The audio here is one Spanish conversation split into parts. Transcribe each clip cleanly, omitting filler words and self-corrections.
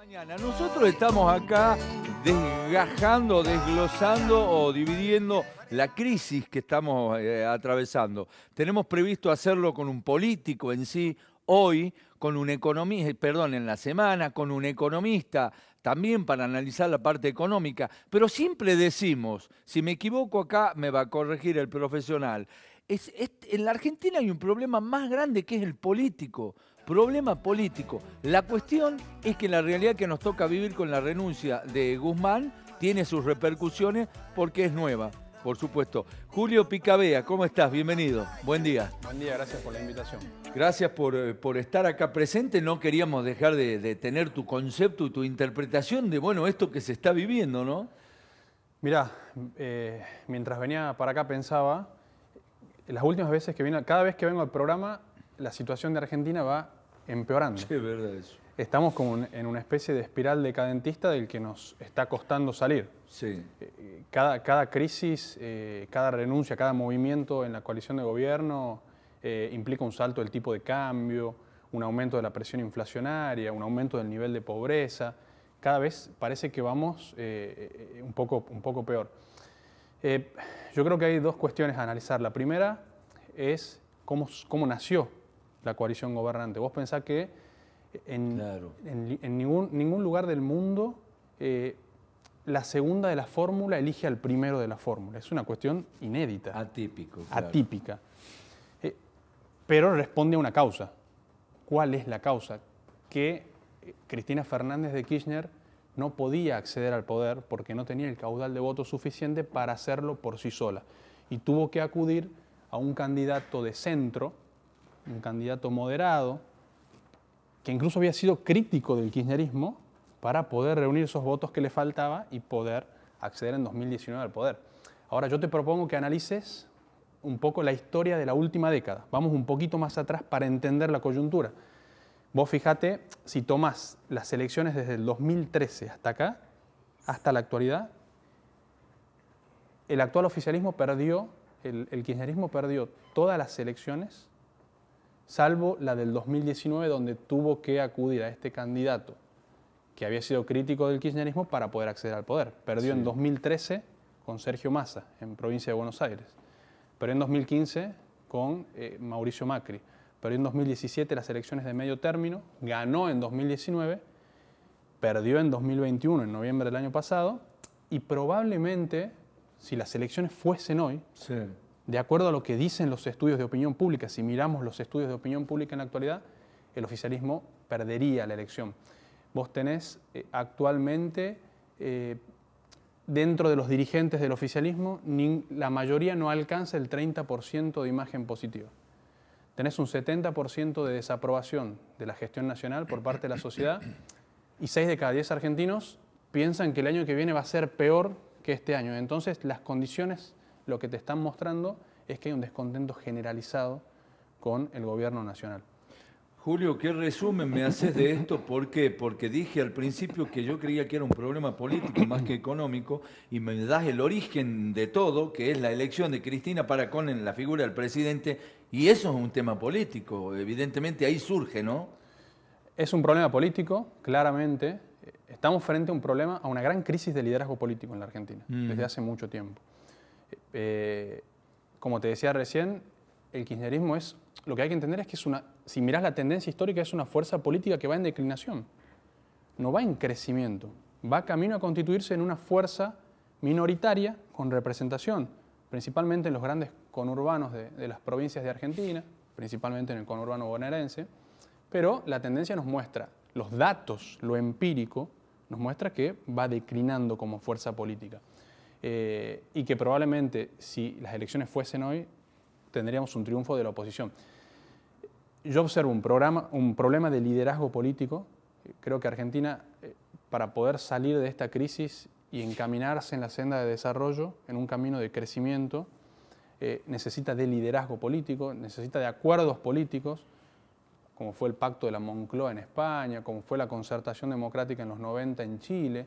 Mañana. Nosotros estamos acá desgajando, desglosando o dividiendo la crisis que estamos atravesando. Tenemos previsto hacerlo con un político en sí, hoy, con un economista, perdón, en la semana, con un economista, también para analizar la parte económica. Pero siempre decimos, si me equivoco acá me va a corregir el profesional, en la Argentina hay un problema más grande que es el político. Problema político. La cuestión es que la realidad que nos toca vivir con la renuncia de Guzmán tiene sus repercusiones porque es nueva, por supuesto. Julio Picabea, ¿cómo estás? Bienvenido. Buen día. Buen día, gracias por la invitación. Gracias por estar acá presente. No queríamos dejar de tener tu concepto y tu interpretación de, bueno, esto que se está viviendo, ¿no? Mirá, mientras venía para acá pensaba, las últimas veces que vine, cada vez que vengo al programa, la situación de Argentina va empeorando. Sí, es verdad eso. Estamos como en una especie de espiral decadentista del que nos está costando salir. Sí. Cada crisis, cada renuncia, cada movimiento en la coalición de gobierno implica un salto del tipo de cambio, un aumento de la presión inflacionaria, un aumento del nivel de pobreza. Cada vez parece que vamos un poco peor. Yo creo que hay dos cuestiones a analizar. La primera es cómo nació la coalición gobernante. Vos pensás que en ningún lugar del mundo la segunda de la fórmula elige al primero de la fórmula. Es una cuestión inédita. Atípico. Claro. Atípica. Pero responde a una causa. ¿Cuál es la causa? Que Cristina Fernández de Kirchner no podía acceder al poder porque no tenía el caudal de votos suficiente para hacerlo por sí sola. Y tuvo que acudir a un candidato de centro, un candidato moderado, que incluso había sido crítico del kirchnerismo, para poder reunir esos votos que le faltaba y poder acceder en 2019 al poder. Ahora yo te propongo que analices un poco la historia de la última década. Vamos un poquito más atrás para entender la coyuntura. Vos fíjate, si tomás las elecciones desde el 2013 hasta acá, hasta la actualidad, el actual oficialismo perdió, el kirchnerismo perdió todas las elecciones, salvo la del 2019, donde tuvo que acudir a este candidato que había sido crítico del kirchnerismo para poder acceder al poder. Perdió en 2013 con Sergio Massa, en provincia de Buenos Aires. Perdió en 2015 con Mauricio Macri. Perdió en 2017 las elecciones de medio término, ganó en 2019, perdió en 2021, en noviembre del año pasado, y probablemente, si las elecciones fuesen hoy, Sí. de acuerdo a lo que dicen los estudios de opinión pública, si miramos los estudios de opinión pública en la actualidad, el oficialismo perdería la elección. Vos tenés actualmente, dentro de los dirigentes del oficialismo, la mayoría no alcanza el 30% de imagen positiva. Tenés un 70% de desaprobación de la gestión nacional por parte de la sociedad y 6 de cada 10 argentinos piensan que el año que viene va a ser peor que este año. Entonces, las condiciones, lo que te están mostrando es que hay un descontento generalizado con el gobierno nacional. Julio, ¿qué resumen me haces de esto? ¿Por qué? Porque dije al principio que yo creía que era un problema político más que económico y me das el origen de todo, que es la elección de Cristina Paracón en la figura del presidente, y eso es un tema político, evidentemente ahí surge, ¿no? Es un problema político, claramente. Estamos frente a un problema, a una gran crisis de liderazgo político en la Argentina, desde hace mucho tiempo. Como te decía recién, el kirchnerismo es, lo que hay que entender es que si mirás la tendencia histórica, es una fuerza política que va en declinación, no va en crecimiento, va camino a constituirse en una fuerza minoritaria con representación, principalmente en los grandes conurbanos de las provincias de Argentina, principalmente en el conurbano bonaerense, pero la tendencia nos muestra, los datos, lo empírico, nos muestra que va declinando como fuerza política y que probablemente si las elecciones fuesen hoy, tendríamos un triunfo de la oposición. Yo observo un problema de liderazgo político. Creo que Argentina, para poder salir de esta crisis y encaminarse en la senda de desarrollo, en un camino de crecimiento, necesita de liderazgo político, necesita de acuerdos políticos, como fue el Pacto de la Moncloa en España, como fue la Concertación Democrática en los 90 en Chile,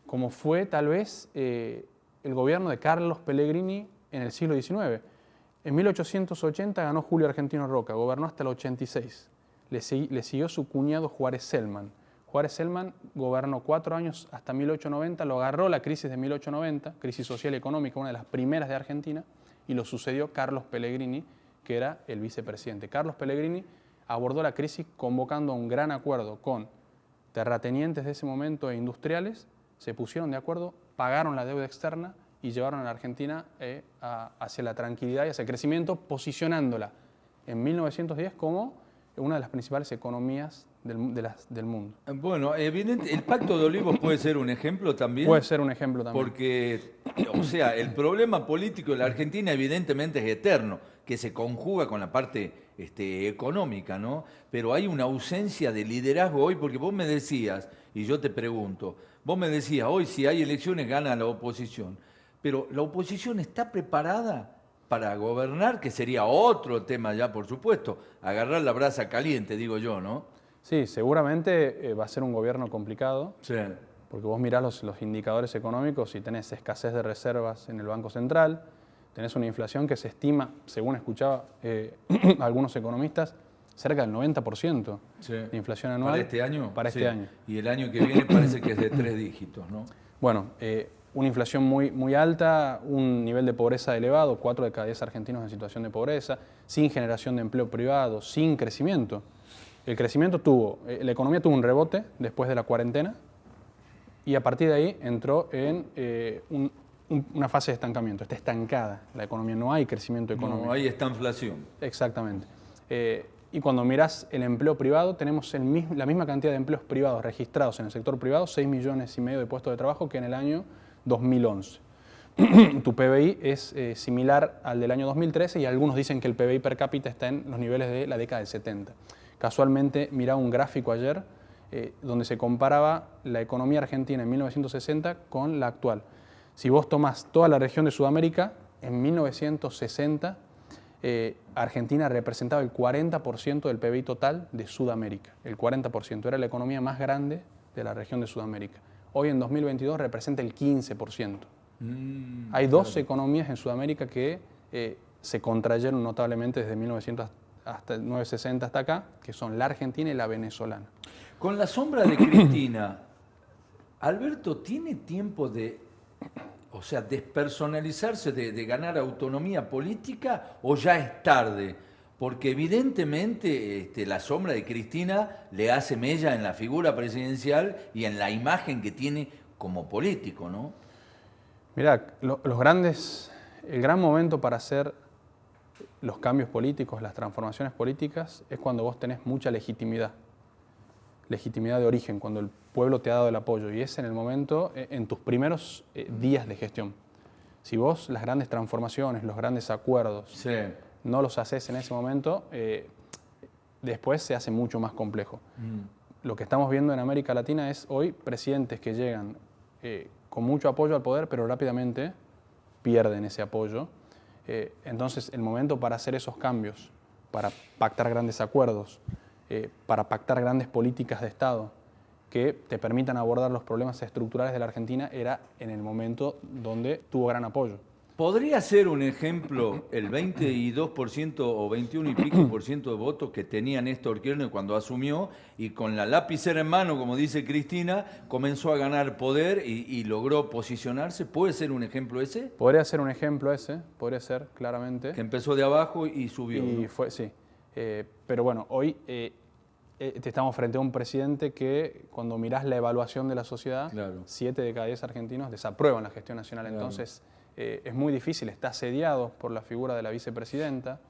como fue tal vez el gobierno de Carlos Pellegrini en el siglo XIX. En 1880 ganó Julio Argentino Roca, gobernó hasta el 86. Le siguió su cuñado Juárez Celman. Juárez Celman gobernó 4 años hasta 1890, lo agarró la crisis de 1890, crisis social y económica, una de las primeras de Argentina, y lo sucedió Carlos Pellegrini, que era el vicepresidente. Carlos Pellegrini abordó la crisis convocando a un gran acuerdo con terratenientes de ese momento e industriales, se pusieron de acuerdo, pagaron la deuda externa y llevaron a la Argentina hacia la tranquilidad y hacia el crecimiento, posicionándola en 1910 como una de las principales economías del mundo. Bueno, evidente, el Pacto de Olivos puede ser un ejemplo también. Puede ser un ejemplo también. Porque, o sea, el problema político de la Argentina evidentemente es eterno, que se conjuga con la parte económica, ¿no? Pero hay una ausencia de liderazgo hoy, porque vos me decías, y yo te pregunto, vos me decías, hoy si hay elecciones gana la oposición, pero ¿la oposición está preparada para gobernar? Que sería otro tema ya, por supuesto, agarrar la brasa caliente, digo yo, ¿no? Sí, seguramente va a ser un gobierno complicado, Sí. porque vos mirás los indicadores económicos y tenés escasez de reservas en el Banco Central, tenés una inflación que se estima, según escuchaba algunos economistas, cerca del 90% Sí. de inflación anual. ¿Para este año? Para Sí. este año. Y el año que viene parece que es de 3 dígitos, ¿no? Bueno, una inflación muy alta, un nivel de pobreza elevado, 4 de cada 10 argentinos en situación de pobreza, sin generación de empleo privado, sin crecimiento. El crecimiento la economía tuvo un rebote después de la cuarentena y a partir de ahí entró en una fase de estancamiento. Está estancada la economía, no hay crecimiento económico. No, hay estanflación. Exactamente. Y cuando mirás el empleo privado, tenemos la misma cantidad de empleos privados registrados en el sector privado, 6,5 millones de puestos de trabajo que en el año 2011. Tu PBI es similar al del año 2013 y algunos dicen que el PBI per cápita está en los niveles de la década del 70. Casualmente miraba un gráfico ayer donde se comparaba la economía argentina en 1960 con la actual. Si vos tomás toda la región de Sudamérica, en 1960 Argentina representaba el 40% del PBI total de Sudamérica. El 40%. Era la economía más grande de la región de Sudamérica. Hoy en 2022 representa el 15%. Hay dos economías en Sudamérica que se contrayeron notablemente desde 1960 hasta acá, que son la argentina y la venezolana. Con la sombra de Cristina, ¿Alberto tiene tiempo de, o sea, despersonalizarse, de ganar autonomía política o ya es tarde? Porque evidentemente la sombra de Cristina le hace mella en la figura presidencial y en la imagen que tiene como político, ¿no? Mirá, el gran momento para hacer los cambios políticos, las transformaciones políticas, es cuando vos tenés mucha legitimidad de origen, cuando el pueblo te ha dado el apoyo, y es en el momento, en tus primeros días de gestión. Si vos las grandes transformaciones, los grandes acuerdos, Sí. no los haces en ese momento, después se hace mucho más complejo. Lo que estamos viendo en América Latina es hoy presidentes que llegan con mucho apoyo al poder, pero rápidamente pierden ese apoyo. Entonces, el momento para hacer esos cambios, para pactar grandes acuerdos, para pactar grandes políticas de Estado que te permitan abordar los problemas estructurales de la Argentina, era en el momento donde tuvo gran apoyo. ¿Podría ser un ejemplo el 22% o 21 y pico por ciento de votos que tenía Néstor Kirchner cuando asumió y con la lapicera en mano, como dice Cristina, comenzó a ganar poder y logró posicionarse? ¿Puede ser un ejemplo ese? Podría ser un ejemplo ese, podría ser, claramente. Que empezó de abajo y subió. Y ¿no? fue, sí. Pero bueno, hoy estamos frente a un presidente que cuando mirás la evaluación de la sociedad, Claro. 7 de cada 10 argentinos desaprueban la gestión nacional. Claro. Entonces, es muy difícil, está asediado por la figura de la vicepresidenta.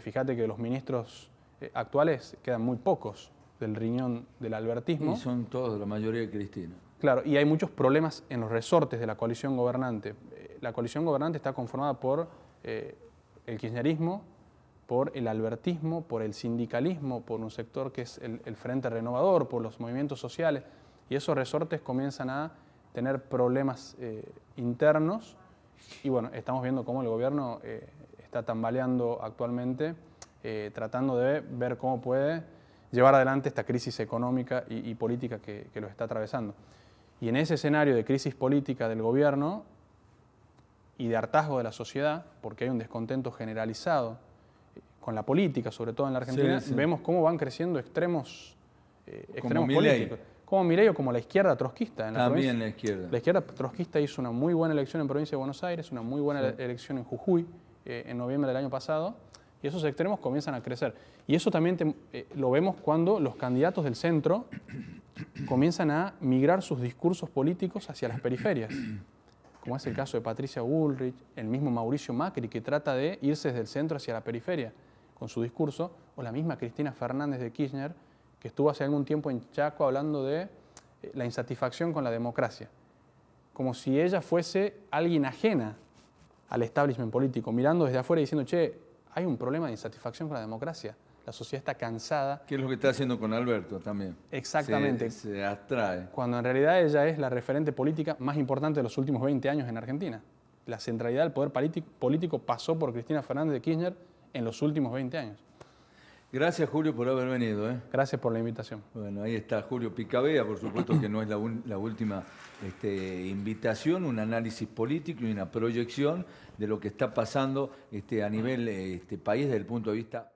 Fíjate que los ministros actuales quedan muy pocos del riñón del albertismo. Y son todos, la mayoría de Cristina. Claro, y hay muchos problemas en los resortes de la coalición gobernante. La coalición gobernante está conformada por el kirchnerismo, por el albertismo, por el sindicalismo, por un sector que es el Frente Renovador, por los movimientos sociales, y esos resortes comienzan a tener problemas internos, y bueno, estamos viendo cómo el gobierno está tambaleando actualmente, tratando de ver cómo puede llevar adelante esta crisis económica y política que lo está atravesando. Y en ese escenario de crisis política del gobierno y de hartazgo de la sociedad, porque hay un descontento generalizado con la política, sobre todo en la Argentina, Sí, sí. vemos cómo van creciendo extremos Milei. políticos. como Milei o como la izquierda trotskista en la provincia. También la izquierda. La izquierda trotskista hizo una muy buena elección en provincia de Buenos Aires, una muy buena elección en Jujuy en noviembre del año pasado, y esos extremos comienzan a crecer. Y eso también lo vemos cuando los candidatos del centro comienzan a migrar sus discursos políticos hacia las periferias, como es el caso de Patricia Bullrich, el mismo Mauricio Macri, que trata de irse desde el centro hacia la periferia con su discurso, o la misma Cristina Fernández de Kirchner, que estuvo hace algún tiempo en Chaco hablando de la insatisfacción con la democracia, como si ella fuese alguien ajena al establishment político, mirando desde afuera y diciendo, che, hay un problema de insatisfacción con la democracia, la sociedad está cansada. ¿Qué es lo que está haciendo con Alberto también? Exactamente. Se abstrae. Cuando en realidad ella es la referente política más importante de los últimos 20 años en Argentina. La centralidad del poder político pasó por Cristina Fernández de Kirchner en los últimos 20 años. Gracias, Julio, por haber venido. Gracias por la invitación. Bueno, ahí está Julio Picabea, por supuesto que no es la última invitación, un análisis político y una proyección de lo que está pasando a nivel país desde el punto de vista